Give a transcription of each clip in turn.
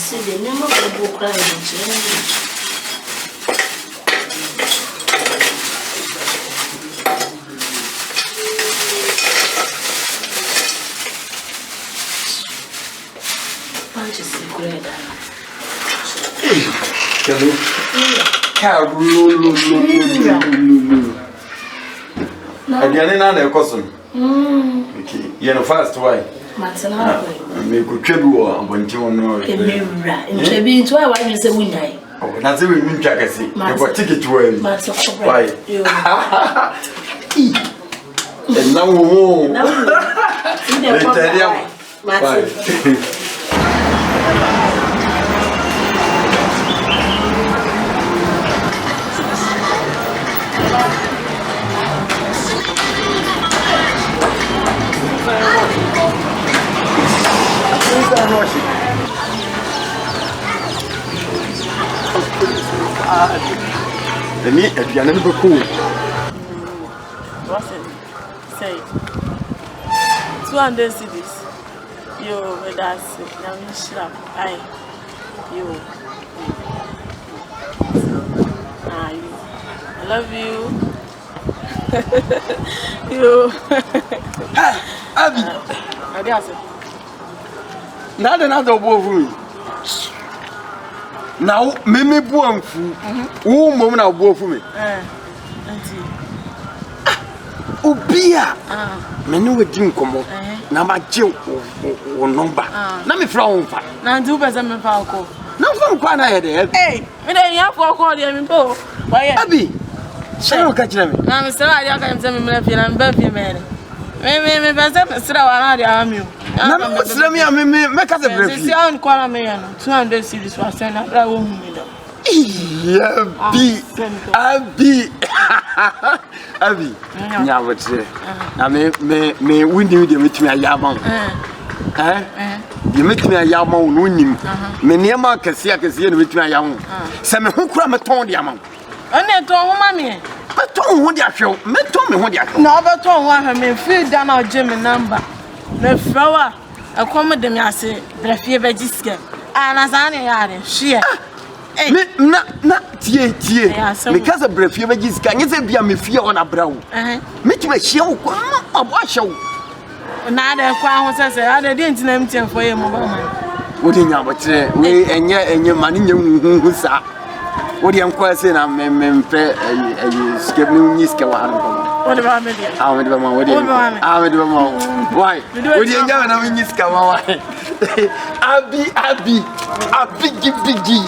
see the name of the book crying. Punch is great. Again, in another cousin. Okay, you know, first why? Matana, me could treble on when you know. In Trebin, to I was a winner. Oh, that's even mean track. I see. I got ticket to win. Why? And now, the meat at the end of the cool. What's it? Say 200 cities. Yo, that's it. Now you slap. You. I love you. You. Abby. I guess it. Not another woman. Now, Mimi Buanfu, who woman are both for me. Ubia, many would drink come up. Now, my jill or number. Let me frown. Now, do better than Falco. No from Quana head. Hey, we don't have to call them. Why, Abby? Shall catch them. Now, Mr. I can't tell me, I'm baby man. Maybe better sit around the army. Let me make us a brief. 200 cities for send out that woman. Abby. Now, what's it? I may win you with me a yamon. You make me a yamon winning. Many a man can see with me a young. Some who cram a ton the amount. And then told mommy. But don't want your show. Met told me what you no, but don't want her me feel down our Jimmy number. The flower, a common de me, say, the fear vegisca. And as any other, she. Not because of breath, you just can you be a me fear on a brow. Make me show a wash show. Neither Crown says, I didn't name him for him. What in your way and your money, you sir. What do you inquire saying? I'm skipping Niska. What about me? I'm why? What do you know? I'm Niska. Abby, biggie.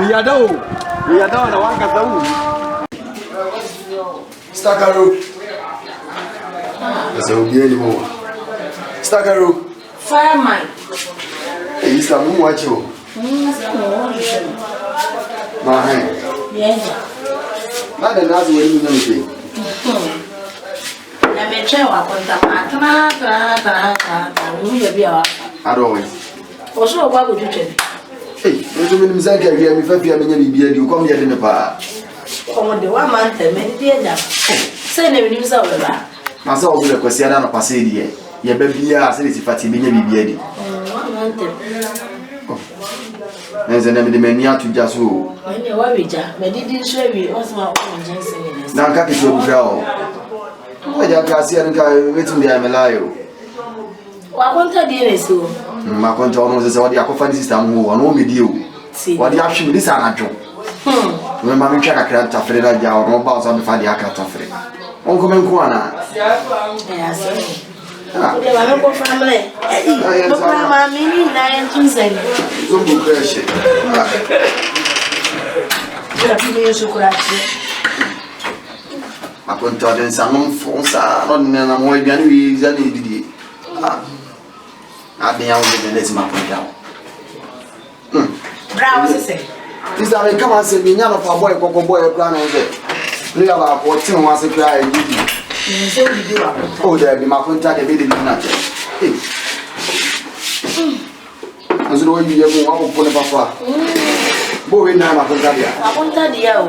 We are done. I want to go. Stackaroo. That's a good one. Stackaroo. Fireman. He's a new watch you. Yes. Not another way you know. Let me try what I don't. Also, what would you say? Hey, there's a minimum Zanka here. If I you come here in the park. Come on, the 1 month, many dear. Say, never knew so. Myself will question on a passage. Your baby, I said, if I see me, be 1 month. There's an enemy to just who. When you were with her, but didn't show me what's my own Jensen. Now, Kaki should go. Why, I can't see and waiting there. I'm alive. What want to do so? My control is already a coffin system who are no with you. See what the action is an actual. When Mammy check a crowd of Freda, you are no bounce on the Fadi Akatafre. Uncle and Kuana. Yes, they were no family. Mamma, meaning 9 Tuesday. Don't be precious. I couldn't tell them some phones are not in a way than we did. I've been out with the next map down. Brown, say. This time, come and say, me none of our boy, Coco boy, or grand over. We have our 14 once a cry. Oh, there be my contact, a bit of nothing. As the way you have one upon a papa. Boy, now, my contact. I want that dear.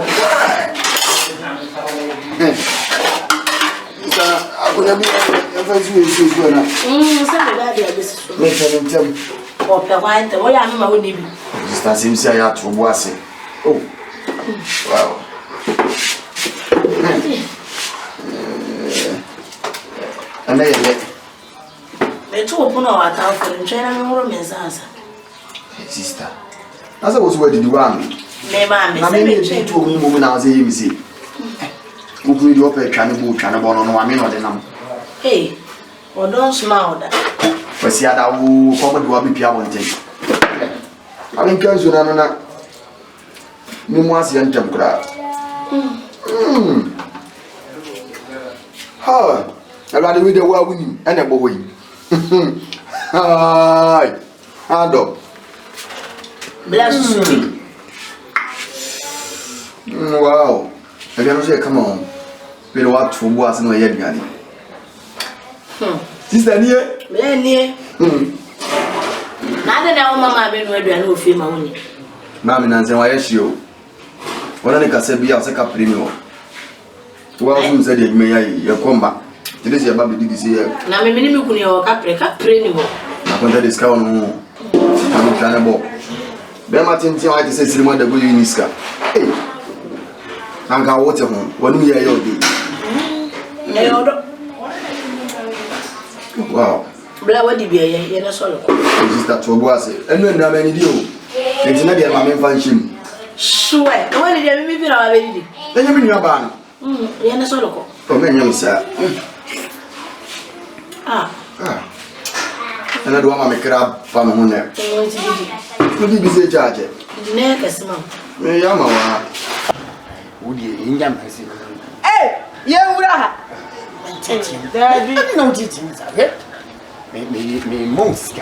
I could have been a very sweet. Or the wine, the way I'm my name. Sister seems I had to was it. Oh, wow. And they two open our town for the China woman's answer. Sister, as I was where did you want me? I mean, 2 women as a MC. Who could you open a cannibal cannibal on 1 minute? Hey, or don't smile that. But see, I will come and be one thing. I mean, because you are not. No more than temporary. Ha! I rather with the well winning and a boy. Hi, Ado. Bless you. Wow. I can say, come on. We don't want to was no yet, Granny. Sister, near? Near. Now that Mamma been ready and no fear my money. Mammy, Nancy, why is you? When I can say, be a second premium. Well, you said it may your combat. It is your baby did this year. Now, maybe you could your caprica premium. I can tell this cow no. I'm trying to walk. Then Martin, I say, Simon, the good in this car. Hey, I'm going to water home. When we are your day. Wow. Blah, what did you be a solo? Sister to was it. And when I'm any deal, it's not my main function. Sure, what did you mean? Already? Then you mean your ban? Yana solo. Oh, man, sir. And I don't want to make it up from a money. Could you be a judge? Never small. Yama. Would you in Yam? Hey, yeah, we are. There be No teachings, I get. Me most.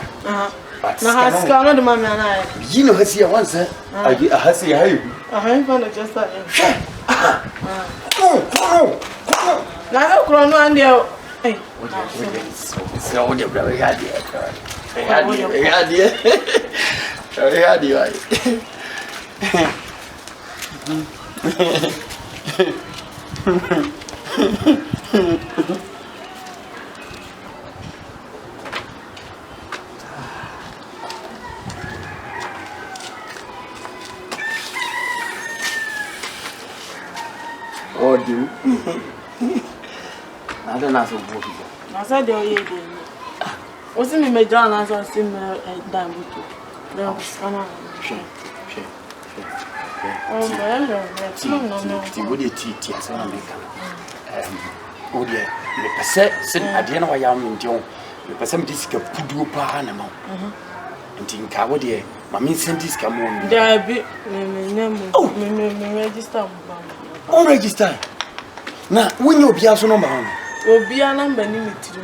But now has gone the man and I. You know, has here once, I get a hussy. I haven't found just that. Oh, Now, Chrono and you. Hey, so you're very idea. Very idea. What do? I don't know what to do. I said, what's in me, John? I saw him down with you. No, oh, no. Would you teach us on America? Oh, dear, the percent at the end of my young and John, the percent disc of Pudupa animal. And think I would hear, Mammy sent this come on. There be me register. Oh, register. Now, when you'll be also no man. Will be a number limited.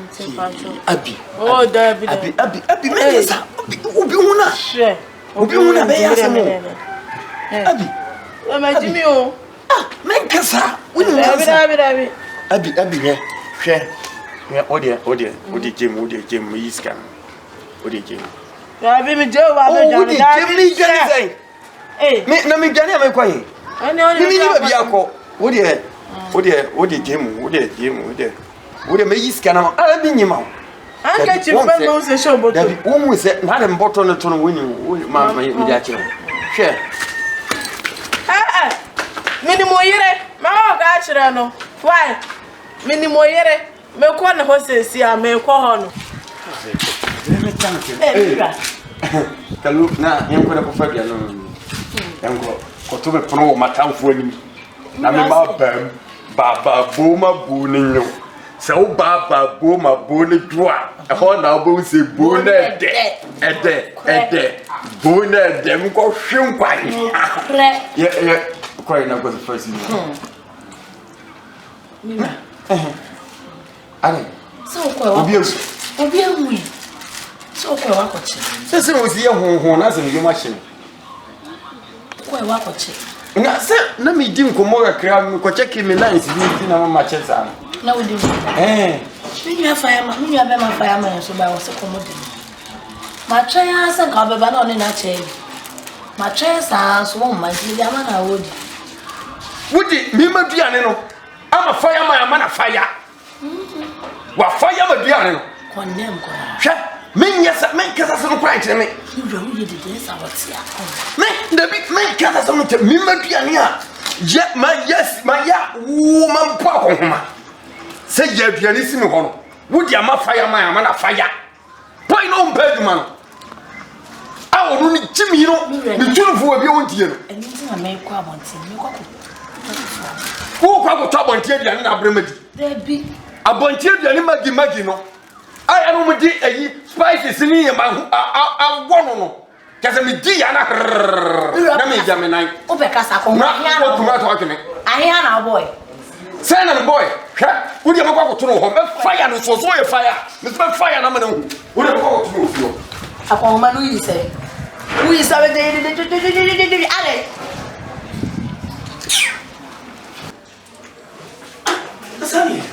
Abby. Oh, there be Abby, Ubiuna. Share. Ubiuna, Abby. Imagine you. Ah, Mancasa. We know Abby, share. Oh, dear, Jim, he's coming. What did you? There be me, Joe. Hey, let me get him quiet. I know you. What did Jim? Would make you scan out? I've been your mouth. I get you from the show, but almost said, Madam Botton to win you, Mamma, share. Minimo yere, ma ga chira no. Why? Minimo yere, me ko na hostess ya me ko ho no. Kalu na yanko na kofa bia no. Yanko ko to be prono matamfo anim. Na me ba boma bu ni nyo. Se o ba boma bu ni dua. E ho na obo se bu na ede. Bu na ede mko hwem kwan. Yeah. Quite not the first thing. So, Obi, so, This was the young as in your machine. Now, sir, let me dim Comora crowd, checking me lines in our matches. No, do you have fireman? You have been my fireman, so I was a commodity. My chairs and cover on in a chair. My chairs are so much, I would. Would it be my piano? I'm a fireman, I'm a fire. What fire, my piano? Condemn, Men yes, men kasa some quite me. You did this about here. Men the kasa some to me maduane a my ya woman pa homa. Say ya aduane si me ho no. Wo dia ma fire man ama na fire. Boy no bad man. Ah onu ni timi no. Ni tunfo abi won tie no. Eni na me kwa abontin. Me kwa Wo kwa go to abontin aduane na abremadi. Debi. Abontin aduane magi no. I am with the spices in here, I want no. Because I'm a D and a Gemini. Obecasa, I am a boy. Send a boy. Would you go to know fire and so fire? Mr. Fire, and I'm going to go to you. Upon my Louis say, who is a Ale? Sunny.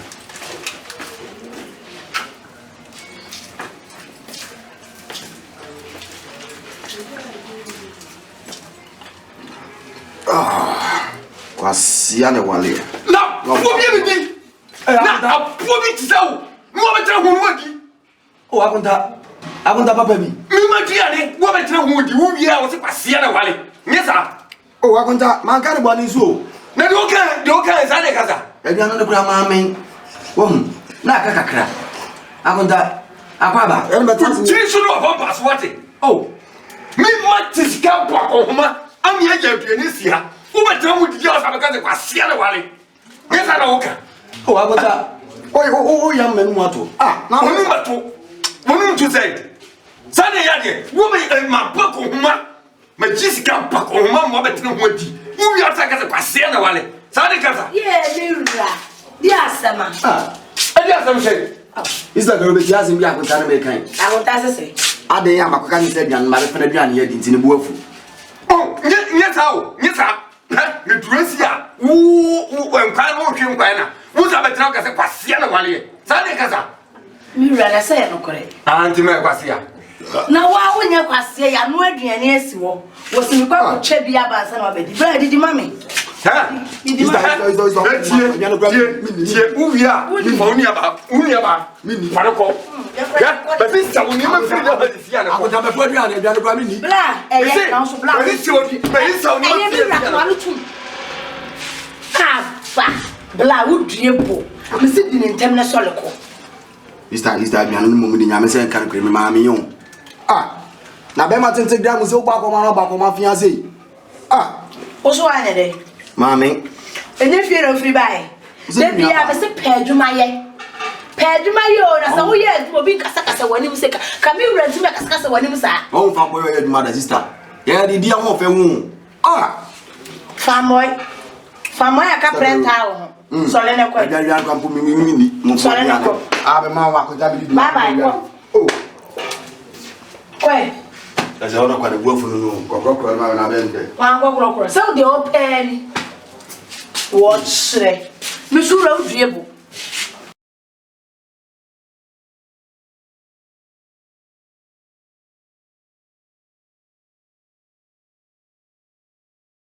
Kwasia ne wale. Na, wo bi me di. Na, wo bi tsawo. Mo be tra hu wadi. O akonta papa bi. Mi ma di ane, wo be tra hu wadi. Wo wi a wo se kwasia ne wale. Nyesa. O akonta man ka ne bo ani so. Na de o kan sa ne kasa. E bia no ne kura ma men. Wo na aka kakra. Akonta akwaba. E be tasi. Ti so no bomba so wate. Oh. Mi ma tisika pa ko homa. Am ye ja aduane sia. Wo be tra hu di ya sa be ka se kwasia ne wale. Nyesa na wo kan. O akonta. O ya men mu ato. Ah, na Onu mato. Onu to say. Sane ya de. Wo be ma pa ko homa. Ma jisika pa ko homa mo be tra hu adi. Wo ya ta ka se kwasia ne wale. Sane kasa. Yeah, Lura. Dia sama. ah. E dia sam say. Isa ga be ya sim bi akonta na be kan. I want to say. Ade ya makoka ni se bian ma be fena bian ye di ntini bu afu. Oh, nyesa. Me duresia. Wo enkwan mo hwe nkwan na. Wo za betra ka se kwasia na wale. Sane kasa. Lura na say no kore. Anti me kwasia. Na wa wonya kwase ya no aduane asi wo. Wo si mi kwa ko twa bia ba sa na obedi. Bra didi mami. Ha? Didi mami. Tie uwia. Unia ba. Mini. Fareko. Ya, ba bi sa woni ma fi da ba di sia na. Akonta be fo aduane aduane kwa mini. Bra eye na so bra. Ba di sa woni ma fi da. Ba. Bla wo due bo. Me si di ntem na soleko. Mr. aduane no mo di nyame se kan kre me ma me yon. Ah. Na be ma tente gra mu se ba ko ma fiance. Ah. O so anya de. Mami. Enye fie no free buy. De bia be se peduma ye. Peduma ye o na sa wo ye aduma bi kasa wani mu se ka. Ka mi wura ntuma kasa wani mu sa. O fa boy ye aduma da sister. Ye di dia ho fe hu. Ah. Famoy aka prenta wo. So le ne ko. Aduane kwa mpo mi ni. Mo so ya. Ah be ma wa ko jabi di. Bye. Oh. Kwe. Asa ona kwa de buafu no kokro ma na be nde. Wa ngokro. So de open. Watch re. Mi sura udie bo.